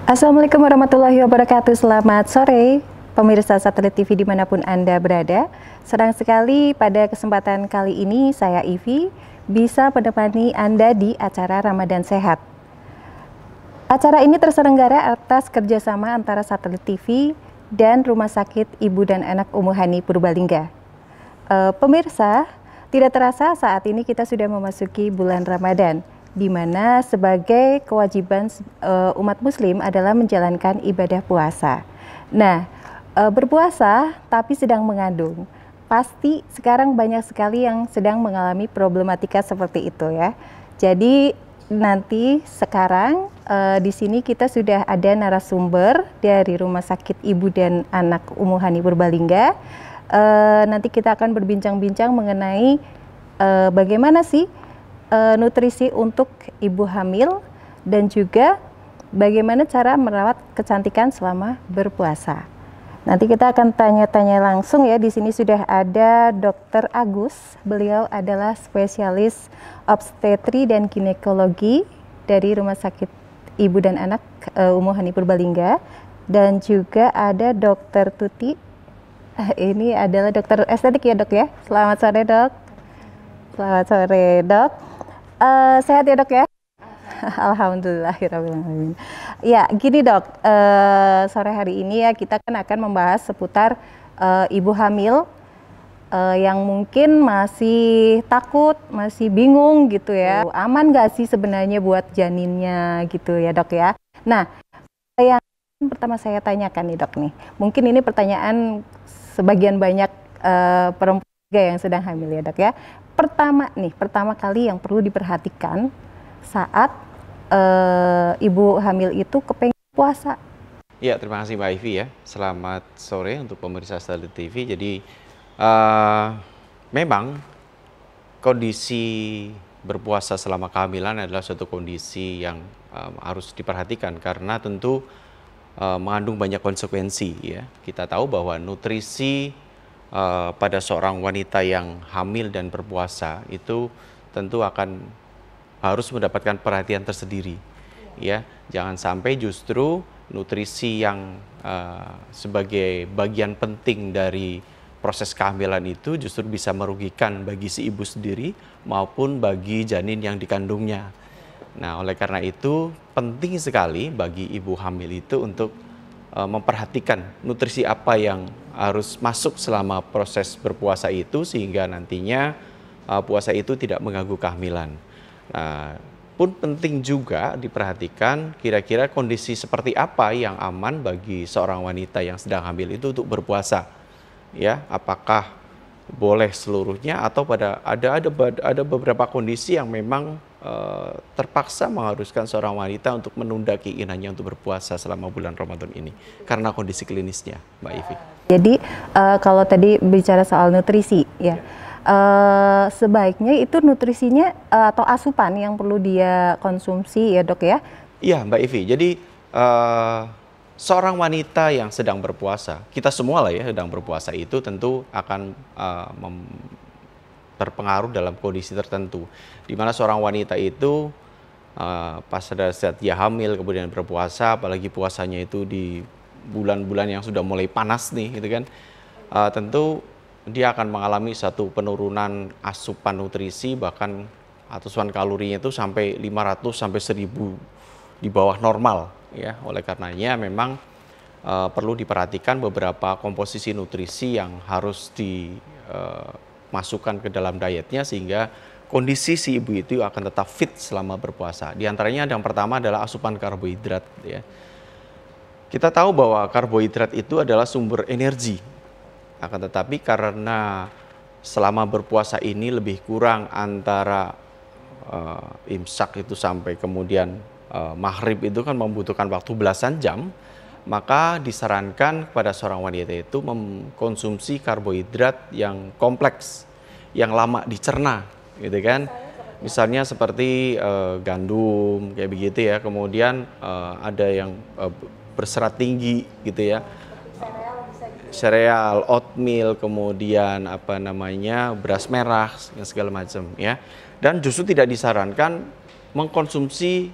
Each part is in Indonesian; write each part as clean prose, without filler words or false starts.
Assalamualaikum warahmatullahi wabarakatuh. Selamat sore pemirsa Satelit TV dimanapun Anda berada. Senang sekali pada kesempatan kali ini saya Ivi bisa menemani Anda di acara Ramadan Sehat. Acara ini terselenggara atas kerjasama antara Satelit TV dan Rumah Sakit Ibu dan Anak Umuhani Purbalingga. Pemirsa, tidak terasa saat ini kita sudah memasuki bulan Ramadan, di mana sebagai kewajiban umat muslim adalah menjalankan ibadah puasa. Nah, berpuasa tapi sedang mengandung. Pasti sekarang banyak sekali yang sedang mengalami problematika seperti itu ya. Jadi nanti sekarang di sini kita sudah ada narasumber dari Rumah Sakit Ibu dan Anak Umuhani Purbalingga. Nanti kita akan berbincang-bincang mengenai bagaimana sih nutrisi untuk ibu hamil dan juga bagaimana cara merawat kecantikan selama berpuasa. Nanti kita akan tanya-tanya langsung ya. Di sini sudah ada Dr. Agus. Beliau adalah spesialis obstetri dan ginekologi dari Rumah Sakit Ibu dan Anak Umuhani Purbalingga, dan juga ada Dr. Tuti. Ini adalah dokter estetik ya, Dok ya. Selamat sore, Dok. Selamat sore, Dok. Sehat ya, Dok ya? Alhamdulillahirrahmanirrahim. Ya, gini Dok, sore hari ini ya kita kan akan membahas seputar ibu hamil yang mungkin masih takut, masih bingung gitu ya. Aman gak sih sebenarnya buat janinnya gitu ya, Dok ya? Nah, yang pertama saya tanyakan nih, Dok nih. Mungkin ini pertanyaan sebagian banyak perempuan yang sedang hamil ya, Dok ya. Pertama kali yang perlu diperhatikan saat ibu hamil itu kepengen puasa. Ya, terima kasih Mbak Ivi ya. Selamat sore untuk pemirsa Satelit TV. Jadi memang kondisi berpuasa selama kehamilan adalah suatu kondisi yang harus diperhatikan karena tentu mengandung banyak konsekuensi ya. Kita tahu bahwa nutrisi pada seorang wanita yang hamil dan berpuasa itu tentu akan harus mendapatkan perhatian tersendiri ya. Jangan sampai justru nutrisi yang sebagai bagian penting dari proses kehamilan itu justru bisa merugikan bagi si ibu sendiri maupun bagi janin yang dikandungnya. Nah, oleh karena itu penting sekali bagi ibu hamil itu untuk memperhatikan nutrisi apa yang harus masuk selama proses berpuasa itu sehingga nantinya puasa itu tidak mengganggu kehamilan. Nah, pun penting juga diperhatikan kira-kira kondisi seperti apa yang aman bagi seorang wanita yang sedang hamil itu untuk berpuasa. Ya, apakah boleh seluruhnya atau ada beberapa kondisi yang memang terpaksa mengharuskan seorang wanita untuk menunda keinginannya untuk berpuasa selama bulan Ramadan ini karena kondisi klinisnya, Mbak Ivi. Jadi kalau tadi bicara soal nutrisi ya, sebaiknya itu nutrisinya atau asupan yang perlu dia konsumsi ya, Dok ya? Iya, Mbak Ivi. Jadi seorang wanita yang sedang berpuasa, kita semua lah ya sedang berpuasa itu tentu akan berpengaruh dalam kondisi tertentu, di mana seorang wanita itu pas pada saat dia hamil kemudian berpuasa, apalagi puasanya itu di bulan-bulan yang sudah mulai panas nih, gitu kan, tentu dia akan mengalami satu penurunan asupan nutrisi, bahkan asupan kalorinya itu sampai 500 sampai 1000 di bawah normal, ya. Oleh karenanya memang perlu diperhatikan beberapa komposisi nutrisi yang harus masukkan ke dalam dietnya sehingga kondisi si ibu itu akan tetap fit selama berpuasa. Di antaranya yang pertama adalah asupan karbohidrat ya. Kita tahu bahwa karbohidrat itu adalah sumber energi. Akan tetapi karena selama berpuasa ini lebih kurang antara imsak itu sampai kemudian maghrib itu kan membutuhkan waktu belasan jam, maka disarankan kepada seorang wanita itu mengkonsumsi karbohidrat yang kompleks, yang lama dicerna, gitu kan. Misalnya seperti gandum, kayak begitu ya. Kemudian ada yang berserat tinggi, gitu ya. Sereal, oatmeal, kemudian beras merah, segala macam ya. Dan justru tidak disarankan mengkonsumsi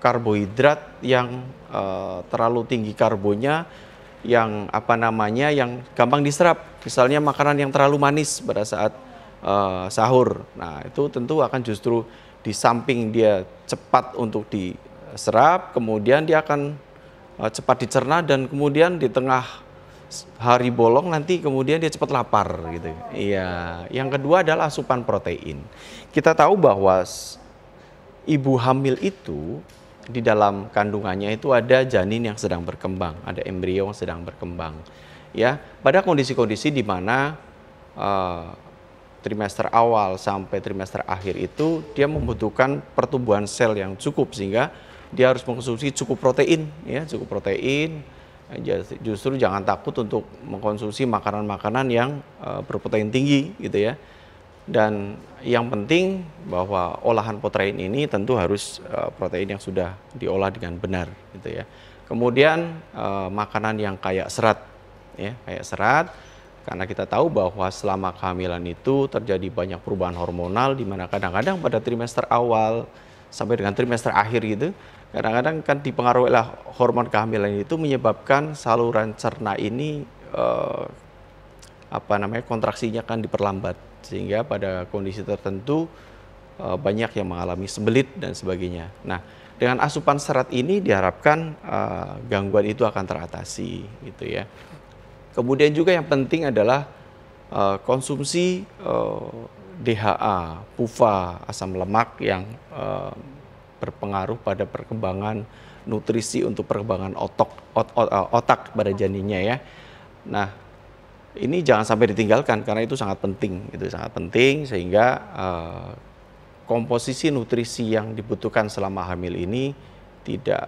karbohidrat yang terlalu tinggi karbonya, yang yang gampang diserap. Misalnya makanan yang terlalu manis pada saat sahur. Nah, itu tentu akan justru di samping dia cepat untuk diserap, kemudian dia akan cepat dicerna, dan kemudian di tengah hari bolong nanti kemudian dia cepat lapar gitu. Iya. Yang kedua adalah asupan protein. Kita tahu bahwa ibu hamil itu di dalam kandungannya itu ada janin yang sedang berkembang, ada embrio yang sedang berkembang. Ya, pada kondisi-kondisi di mana trimester awal sampai trimester akhir itu dia membutuhkan pertumbuhan sel yang cukup, sehingga dia harus mengkonsumsi cukup protein, ya, cukup protein. Justru jangan takut untuk mengkonsumsi makanan-makanan yang berprotein tinggi gitu ya. Dan yang penting bahwa olahan protein ini tentu harus protein yang sudah diolah dengan benar gitu ya. Kemudian makanan yang kaya serat, ya, kaya serat, karena kita tahu bahwa selama kehamilan itu terjadi banyak perubahan hormonal, di mana kadang-kadang pada trimester awal sampai dengan trimester akhir gitu, kadang-kadang kan dipengaruhi oleh hormon kehamilan itu menyebabkan saluran cerna ini kontraksinya kan diperlambat, sehingga pada kondisi tertentu banyak yang mengalami sembelit dan sebagainya. Nah, dengan asupan serat ini diharapkan gangguan itu akan teratasi gitu ya. Kemudian juga yang penting adalah konsumsi DHA, PUFA, asam lemak yang berpengaruh pada perkembangan nutrisi untuk perkembangan otak pada janinnya ya. Nah, ini jangan sampai ditinggalkan karena itu sangat penting, sehingga komposisi nutrisi yang dibutuhkan selama hamil ini tidak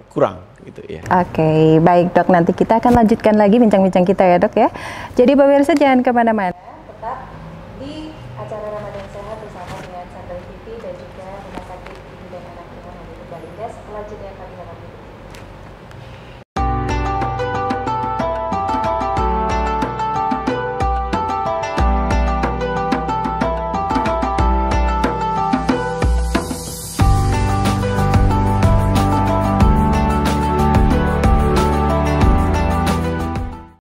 kurang gitu ya. Oke, baik Dok, nanti kita akan lanjutkan lagi bincang-bincang kita ya Dok ya. Jadi pemirsa jangan kemana-mana, tetap di acara Ramadan Sehat bersama dengan Satelit TV dan juga Rumah Sakit Ibu dan Anak Ibu Hamil Balita setelah jeda.